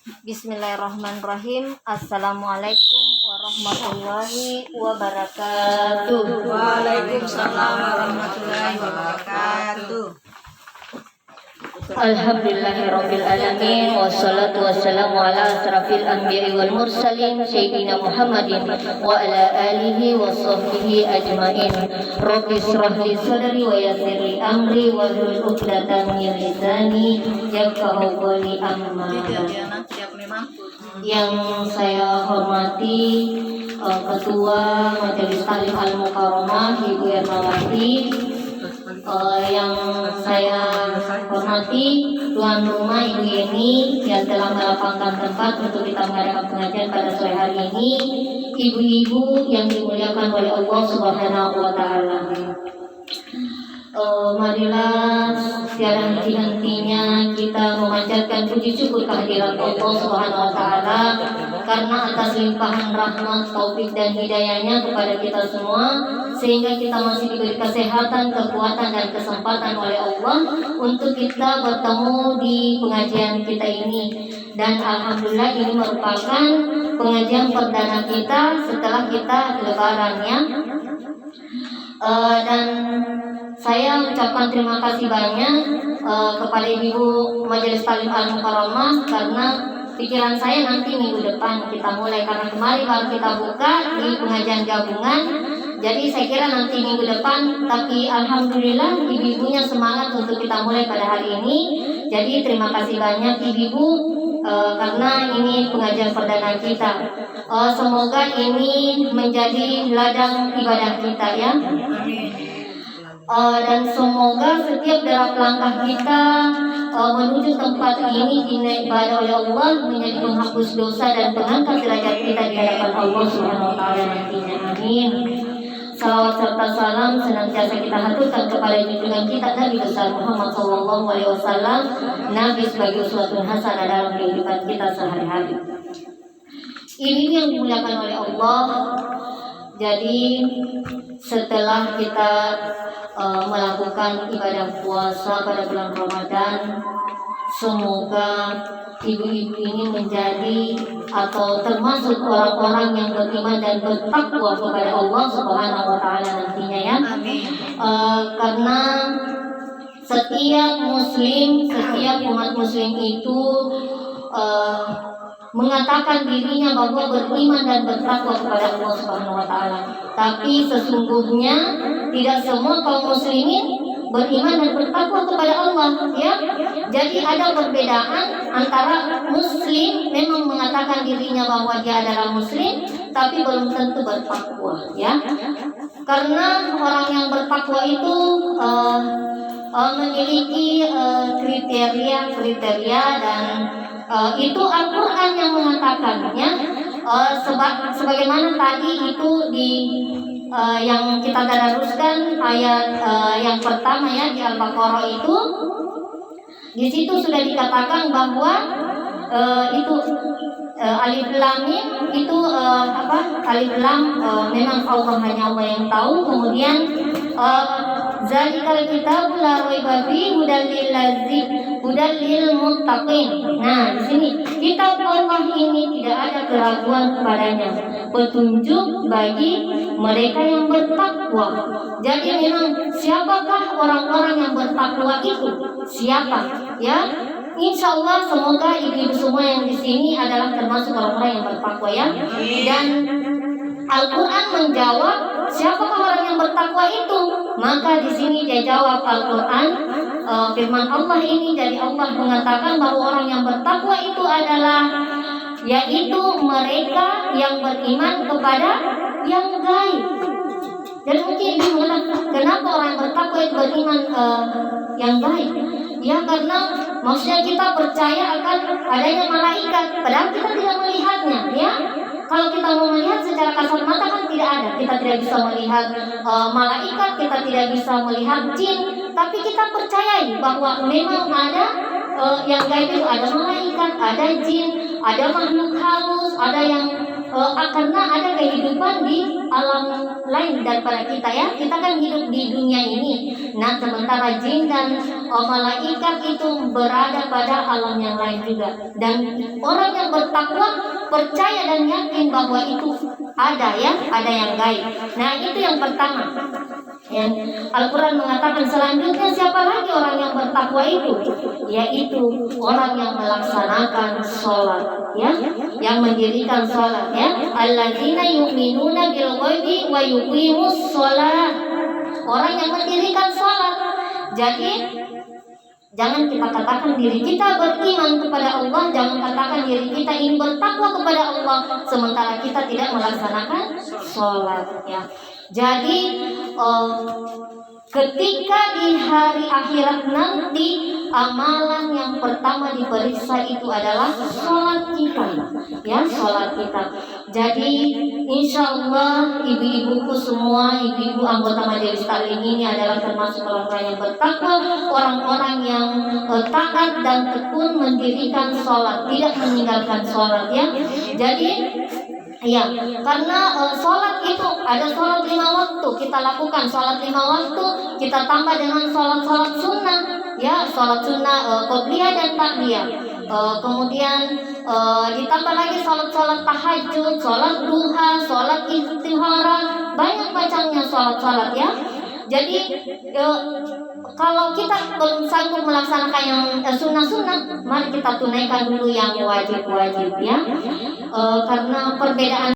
Bismillahirrahmanirrahim. Assalamualaikum warahmatullahi wabarakatuh. Waalaikumsalam warahmatullahi wabarakatuh. Alhamdulillahirabbil alamin wassalatu wassalamu ala asrafil anbiya'i wal mursalin sayyidina Muhammadin wa ala alihi wa sahbihi ajmain. Rabbi shrah li sadri wa yassir li amri wahlul 'uqdatam min lisani yafqahu qawli. Amma yang saya hormati Ketua Majelis Taklim Al-Mukarramah Ibu Ernawati, yang saya hormati tuan rumah Ibu Yeni yang telah melapangkan tempat untuk kita mengadakan pengajian pada sore hari ini, ibu-ibu yang dimuliakan oleh Allah Subhanahu wa taala. Marilah tiada henti-hentinya kita memanjatkan puji syukur kehadirat Allah Subhanahu wa taala karena atas limpahan rahmat, taufik dan hidayahnya kepada kita semua sehingga kita masih diberi kesehatan, kekuatan dan kesempatan oleh Allah untuk kita bertemu di pengajian kita ini. Dan alhamdulillah ini merupakan pengajian perdana kita setelah kita lebaran ya. Dan saya ucapkan terima kasih banyak kepada Ibu Majelis Taklim Al-Mukarramah karena pikiran saya nanti minggu depan kita mulai, karena kemarin baru kita buka di pengajian gabungan. Jadi saya kira nanti minggu depan, tapi alhamdulillah ibu-ibunya semangat untuk kita mulai pada hari ini. Jadi terima kasih banyak ibu-ibu karena ini pengajian perdana kita. Semoga ini menjadi ladang ibadah kita ya. Dan semoga setiap derap langkah kita menuju tempat ini ibadah oleh Allah menjadi penghapus dosa dan pengangkat derajat kita di hadapan Allah Subhanahu wa taala nantinya. Amin. Salawat serta salam senantiasa kita haturkan kepada junjungan kita Nabi besar Muhammad sallallahu alaihi wasallam, nabi sebagai uswatun hasanah dalam kehidupan kita sehari-hari. Ini yang dimuliakan oleh Allah. Jadi setelah kita melakukan ibadah puasa pada bulan Ramadan, semoga ibu-ibu ini menjadi atau termasuk orang-orang yang beriman dan bertakwa kepada Allah Subhanahu wa taala nantinya ya. Karena setiap muslim, setiap umat muslim itu mengatakan dirinya bahwa beriman dan bertakwa kepada Allah Subhanahu wa taala. Tapi sesungguhnya tidak semua kaum muslimin beriman dan bertakwa kepada Allah ya. Jadi ada perbedaan antara muslim memang mengatakan dirinya bahwa dia adalah muslim tapi belum tentu bertakwa ya. Karena orang yang bertakwa itu memiliki kriteria dan itu Al-Quran yang mengatakannya. Sebagaimana tadi itu di yang kita tadaruskan ayat yang pertama ya di Al-Baqarah itu, di situ sudah dikatakan bahwa itu alif lam mim itu alif lam memang Allah hanya Allah yang tahu. Kemudian zalikal kitabul la raiba fihi hudal lil muttaqin. Nah, di sini kitab Allah ini tidak ada keraguan kepadanya, petunjuk bagi mereka yang bertakwa. Jadi memang siapakah orang-orang yang bertakwa itu? Siapa? Ya. Insya Allah semoga ibu-ibu semua yang di sini adalah termasuk orang-orang yang bertakwa ya. Dan Al-Quran menjawab siapakah orang yang bertakwa itu? Maka di sini dia jawab Al-Quran, firman Allah ini dari Allah mengatakan bahwa orang yang bertakwa itu adalah yaitu mereka yang beriman kepada yang gaib. Dan mungkin ibu mengatakan kenapa orang yang bertakwa itu beriman yang gaib? Ya karena maksudnya kita percaya akan adanya malaikat, padahal kita tidak melihatnya ya. Kalau kita mau melihat secara kasat mata kan tidak ada. Kita tidak bisa melihat malaikat, kita tidak bisa melihat jin, tapi kita percaya bahwa memang ada yang gaib itu, ada malaikat, ada jin, ada makhluk halus, ada yang karena ada kehidupan di alam lain daripada kita ya. Kita kan hidup di dunia ini. Nah, sementara jin dan malaikat itu berada pada alam yang lain juga. Dan orang yang bertakwa percaya dan yakin bahwa itu ada ya, ada yang gaib. Nah, itu yang pertama. Yang Al-Quran mengatakan selanjutnya siapa lagi orang yang bertakwa itu? Yaitu orang yang melaksanakan sholat ya, yang mendirikan sholat ya. Alladzina yu'minuna bil ghaibi wa yuqimus sholat. Orang yang mendirikan sholat. Jadi jangan kita katakan diri kita beriman kepada Allah, jangan katakan diri kita ingin bertakwa kepada Allah, sementara kita tidak melaksanakan sholat ya. Jadi ketika di hari akhirat nanti, amalan yang pertama diperiksa itu adalah sholat kita ya, sholat kita. Jadi insya Allah ibu-ibuku semua, ibu-ibu anggota majelis taklim ini adalah termasuk orang-orang yang bertakwa, orang-orang yang taat dan tekun mendirikan sholat, tidak meninggalkan sholat ya. Jadi ya, karena sholat itu ada sholat 5 waktu kita lakukan, sholat 5 waktu kita tambah dengan sholat sunnah ya, sholat sunnah qobliyah dan ba'diyah. Kemudian ditambah lagi sholat tahajud, sholat duha, sholat istihara, banyak macamnya sholat ya. Jadi kalau kita belum sanggup melaksanakan yang sunnah-sunnah, mari kita tunaikan dulu yang wajib-wajib ya. Karena perbedaan